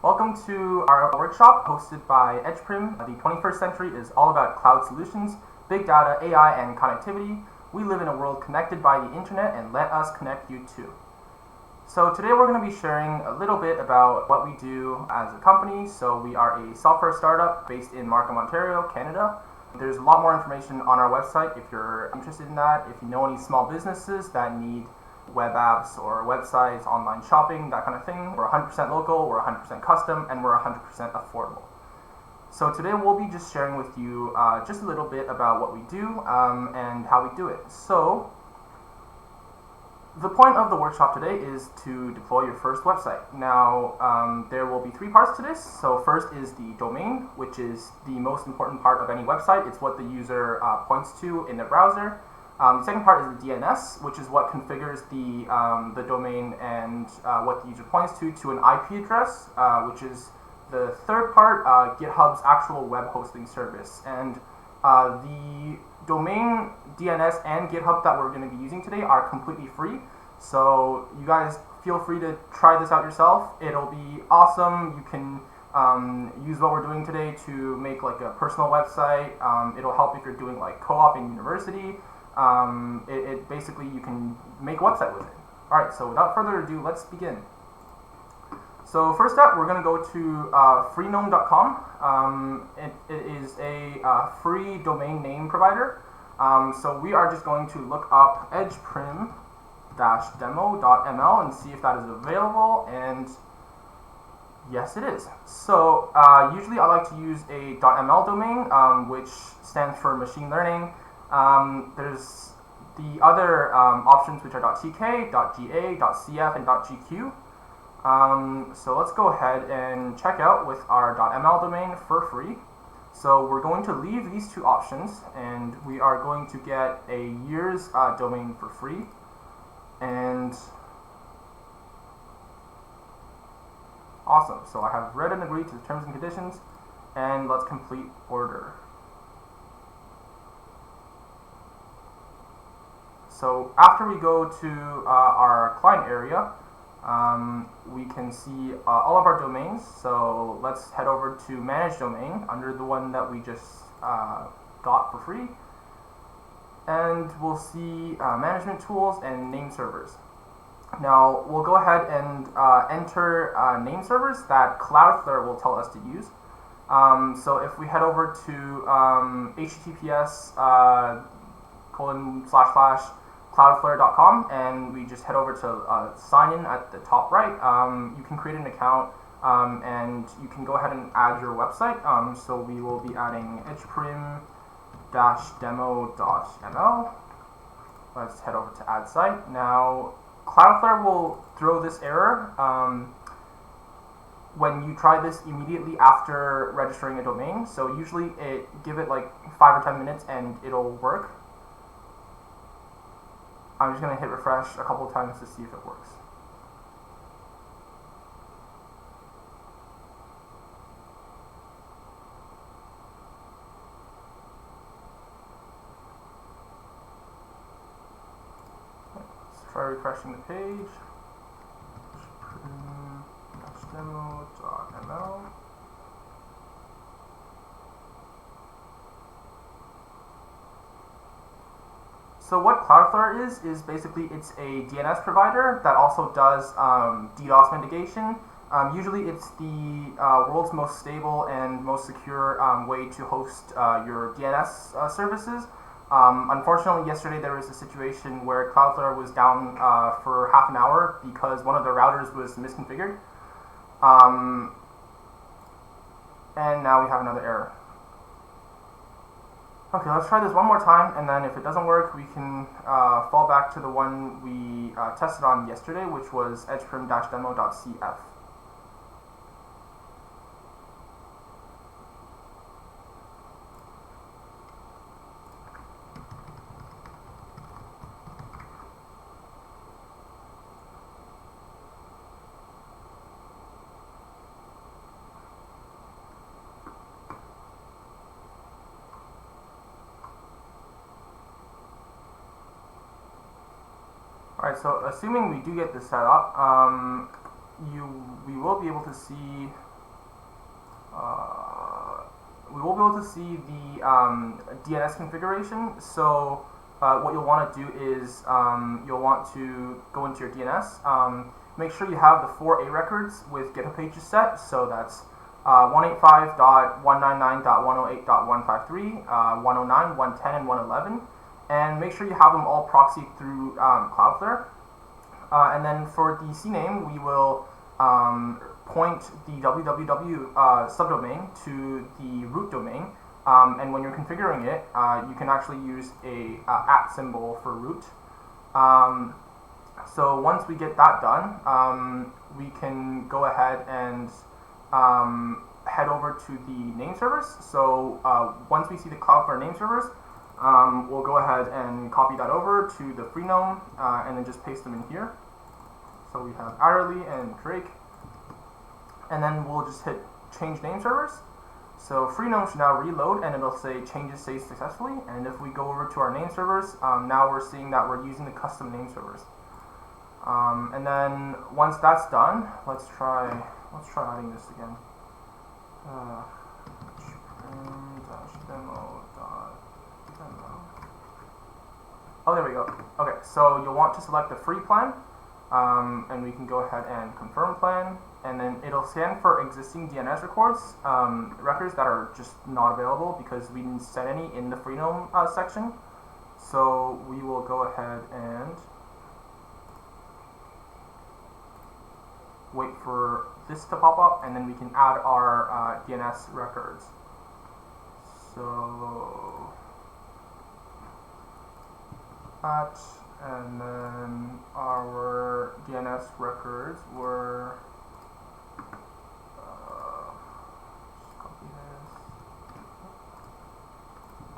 Welcome to our workshop hosted by EdgePrim. The 21st century is all about cloud solutions, big data, AI, and connectivity. We live in a world connected by the internet, and let us connect you too. So today we're going to be sharing a little bit about what we do as a company. So we are a software startup based in Markham, Ontario, Canada. There's a lot more information on our website if you're interested in that. If you know any small businesses that need web apps or websites, online shopping, that kind of thing. We're 100% local, we're 100% custom, and we're 100% affordable. So today we'll be just sharing with you just a little bit about what we do and how we do it. So the point of the workshop today is to deploy your first website. Now there will be three parts to this. So first is the domain, which is the most important part of any website. It's what the user points to in the browser. The second part is the DNS, which is what configures the domain and what the user points to an IP address, which is the third part, GitHub's actual web hosting service. And the domain, DNS, and GitHub that we're going to be using today are completely free. So you guys feel free to try this out yourself. It'll be awesome. You can use what we're doing today to make like a personal website. It'll help if you're doing like co-op in university. Basically you can make a website with it. Alright, so without further ado, let's begin. So first up, we're going to go to freenome.com. It is a free domain name provider. So we are just going to look up EdgePrim-demo.ml and see if that is available, and yes, it is. So usually I like to use a .ml domain, which stands for machine learning. There's the other options, which are .tk, .ga, .cf, and .gq. So let's go ahead and check out with our .ml domain for free. So we're going to leave these two options, and we are going to get a year's domain for free. And awesome. So I have read and agreed to the terms and conditions, and let's complete order. So after we go to our client area, we can see all of our domains. So let's head over to Manage Domain under the one that we just got for free. And we'll see management tools and name servers. Now we'll go ahead and enter name servers that Cloudflare will tell us to use. So if we head over to https://cloudflare.com and we just head over to sign in at the top right, you can create an account and you can go ahead and add your website. So we will be adding edgeprim-demo.ml. Let's head over to add site. Now Cloudflare will throw this error when you try this immediately after registering a domain. So usually give it like 5 or 10 minutes and it'll work. I'm just going to hit refresh a couple of times to see if it works. Let's try refreshing the page. Demo.ml. So what Cloudflare is basically it's a DNS provider that also does DDoS mitigation. Usually it's the world's most stable and most secure way to host your DNS services. Unfortunately, yesterday there was a situation where Cloudflare was down for half an hour because one of the routers was misconfigured. And now we have another error. Okay, let's try this one more time, and then if it doesn't work, we can fall back to the one we tested on yesterday, which was edgeprim-demo.cf. Alright, so assuming we do get this set up, we will be able to see we will be able to see the DNS configuration. So what you'll want to do is you'll want to go into your DNS. Make sure you have the 4 A records with Github Pages set. So that's 185.199.108.153, 109, 110, and 111. And make sure you have them all proxied through Cloudflare. And then for the CNAME, we will point the www subdomain to the root domain. And when you're configuring it, you can actually use a @ symbol for root. So once we get that done, we can go ahead and head over to the name servers. So once we see the Cloudflare name servers, we'll go ahead and copy that over to the Freenome and then just paste them in here. So we have Adderley and Drake, and then we'll just hit change name servers. So Freenome should now reload and it'll say changes saved successfully. And if we go over to our name servers, now we're seeing that we're using the custom name servers. And then once that's done, let's try adding this again. Demo. Oh, there we go. Okay, so you'll want to select the free plan, and we can go ahead and confirm plan, and then it'll scan for existing DNS records that are just not available because we didn't set any in the Freenome section. So we will go ahead and wait for this to pop up, and then we can add our DNS records. So and then our DNS records were just copy this.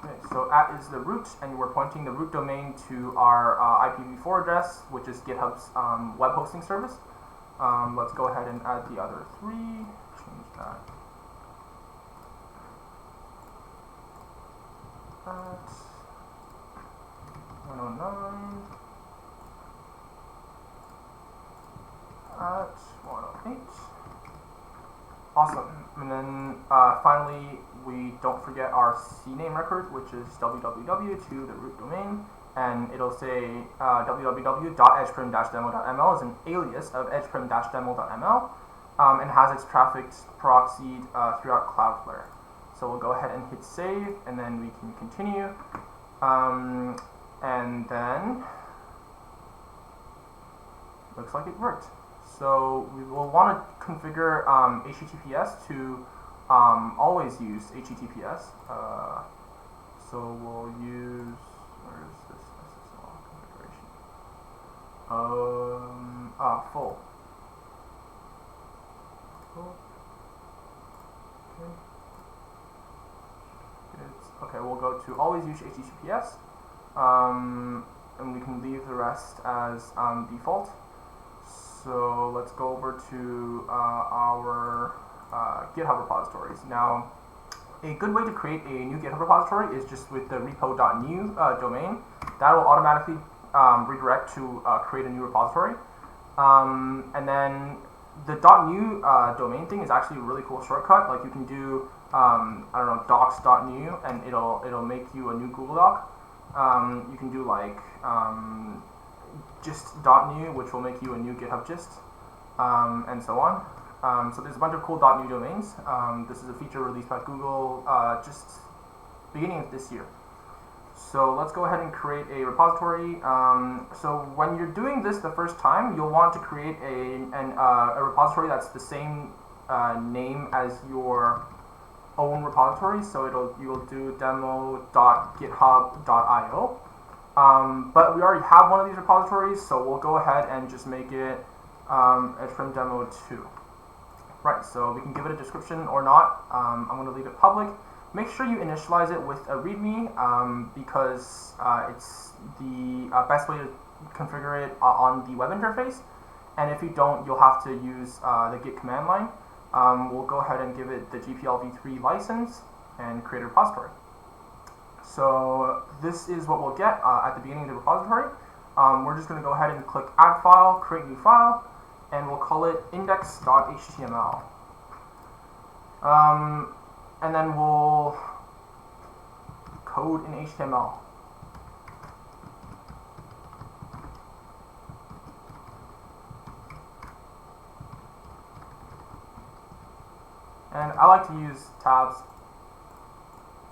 Okay, so @ is the root, and we're pointing the root domain to our IPv4 address, which is GitHub's web hosting service. Let's go ahead and add the other 3. Change that. @ 109 @ 108. Awesome. And then finally, we don't forget our CNAME record, which is www to the root domain, and it'll say www.edgeprim-demo.ml is an alias of edgeprim-demo.ml, and has its traffic proxied throughout Cloudflare. So we'll go ahead and hit save, and then we can continue. And then looks like it worked. So we will want to configure HTTPS to always use HTTPS. So we'll use, where is this SSL configuration? Full. Okay, we'll go to always use HTTPS. And we can leave the rest as default. So let's go over to our GitHub repositories. Now, a good way to create a new GitHub repository is just with the repo.new domain. That will automatically redirect to create a new repository. And then the .new domain thing is actually a really cool shortcut. Like you can do docs.new, and it'll make you a new Google Doc. You can do like just .new, which will make you a new GitHub gist, and so on. So there's a bunch of cool .new domains. This is a feature released by Google just beginning of this year. So let's go ahead and create a repository. So when you're doing this the first time, you'll want to create a repository that's the same name as your own repository. So you'll do demo.github.io. But we already have one of these repositories, so we'll go ahead and just make it EdgePrim demo 2. Right, so we can give it a description or not. I'm going to leave it public. Make sure you initialize it with a README because it's the best way to configure it on the web interface. And if you don't, you'll have to use the git command line. We'll go ahead and give it the GPL v3 license and create a repository. So this is what we'll get at the beginning of the repository. We're just going to go ahead and click Add File, Create New File, and we'll call it index.html. And then we'll code in HTML. And I like to use tabs.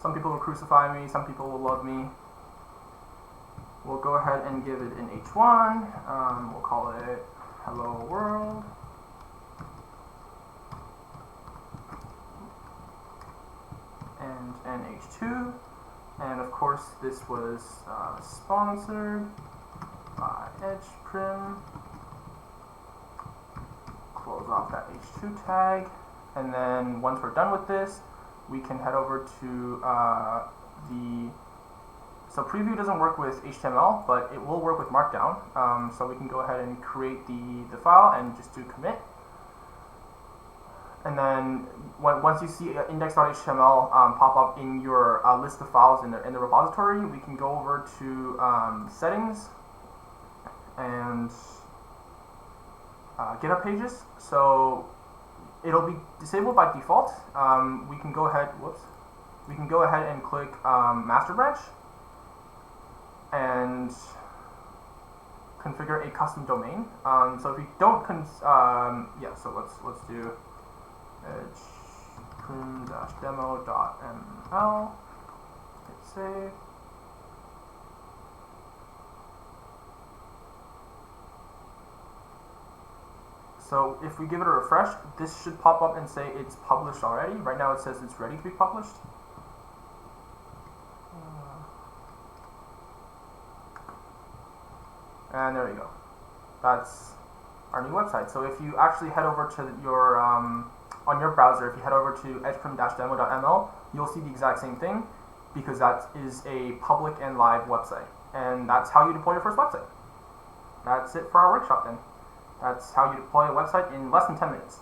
Some people will crucify me, some people will love me. We'll go ahead and give it an H1. We'll call it Hello World. And an H2. And of course, this was sponsored by EdgePrim. Close off that H2 tag. And then once we're done with this, we can head over to so preview doesn't work with HTML, but it will work with Markdown. So we can go ahead and create the file and just do commit. And then once you see index.html pop up in your list of files in the repository, we can go over to settings and Github Pages. So it'll be disabled by default. We can go ahead. We can go ahead and click master branch and configure a custom domain. So if you don't, yeah. So let's do EdgePrim-demo.ml. Hit save. So if we give it a refresh, this should pop up and say it's published already. Right now it says it's ready to be published. And there you go. That's our new website. So if you actually head over to your, on your browser, if you head over to edgeprim-demo.ml, you'll see the exact same thing because that is a public and live website. And that's how you deploy your first website. That's it for our workshop then. That's how you deploy a website in less than 10 minutes.